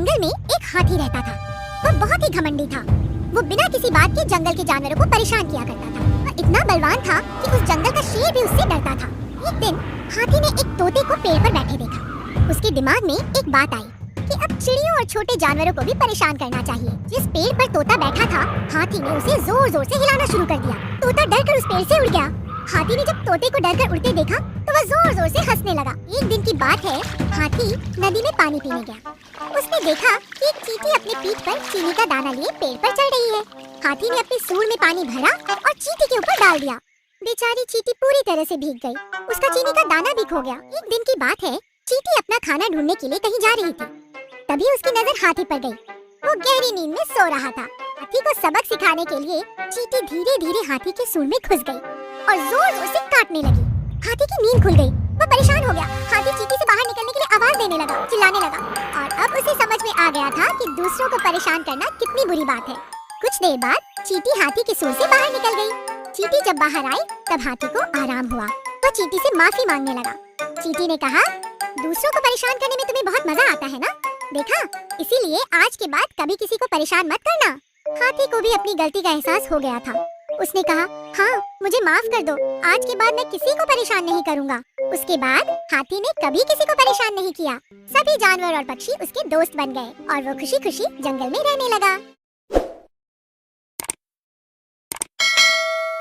जंगल में एक हाथी रहता था। वह बहुत ही घमंडी था। वो बिना किसी बात के जंगल के जानवरों को परेशान किया करता था। वह इतना बलवान था कि उस जंगल का शेर भी उससे डरता था। एक दिन हाथी ने एक तोते को पेड़ पर बैठे देखा। उसके दिमाग में एक बात आई कि अब चिड़ियों और छोटे जानवरों को भी परेशान करना चाहिए। जिस पेड़ पर तोता बैठा था, हाथी ने उसे जोर जोर से हिलाना शुरू कर दिया। तोता डरकर उस पेड़ से उड़ गया। हाथी ने जब तोते को डरकर उड़ते देखा तो वह जोर जोर से हंसने लगा। एक दिन की बात है, हाथी नदी में पानी पीने गया। उसने देखा कि एक चींटी अपने पीठ पर चीनी का दाना लिए पेड़ पर चढ़ रही है। हाथी ने अपनी सूंड में पानी भरा और चींटी के ऊपर डाल दिया। बेचारी चींटी पूरी तरह से भीग गई। उसका चीनी का दाना भी खो गया। एक दिन की बात है, चींटी अपना खाना ढूंढने के लिए कहीं जा रही थी। तभी उसकी नजर हाथी पर गई। वो गहरी नींद में सो रहा था। हाथी को सबक सिखाने के लिए चींटी धीरे धीरे हाथी की सूंड में घुस गई और जोर जोर से काटने लगी। हाथी की नींद खुल गई। वो परेशान हो गया। हाथी चींटी से बाहर निकलने के लिए आवाज देने लगा, चिल्लाने लगा। और अब उसे समझ में आ गया था कि दूसरों को परेशान करना कितनी बुरी बात है। कुछ देर बाद चींटी हाथी की सूंड से बाहर निकल गई। चींटी जब बाहर आई तब हाथी को आराम हुआ। वह चींटी से माफी मांगने लगा। चींटी ने कहा, दूसरों को परेशान करने में तुम्हें बहुत मजा आता है ना? देखा, इसीलिए आज के बाद कभी किसी को परेशान मत करना। हाथी को भी अपनी गलती का एहसास हो गया था। उसने कहा, हाँ, मुझे माफ कर दो। आज के बाद मैं किसी को परेशान नहीं करूँगा। उसके बाद हाथी ने कभी किसी को परेशान नहीं किया। सभी जानवर और पक्षी उसके दोस्त बन गए और वो खुशी खुशी जंगल में रहने लगा।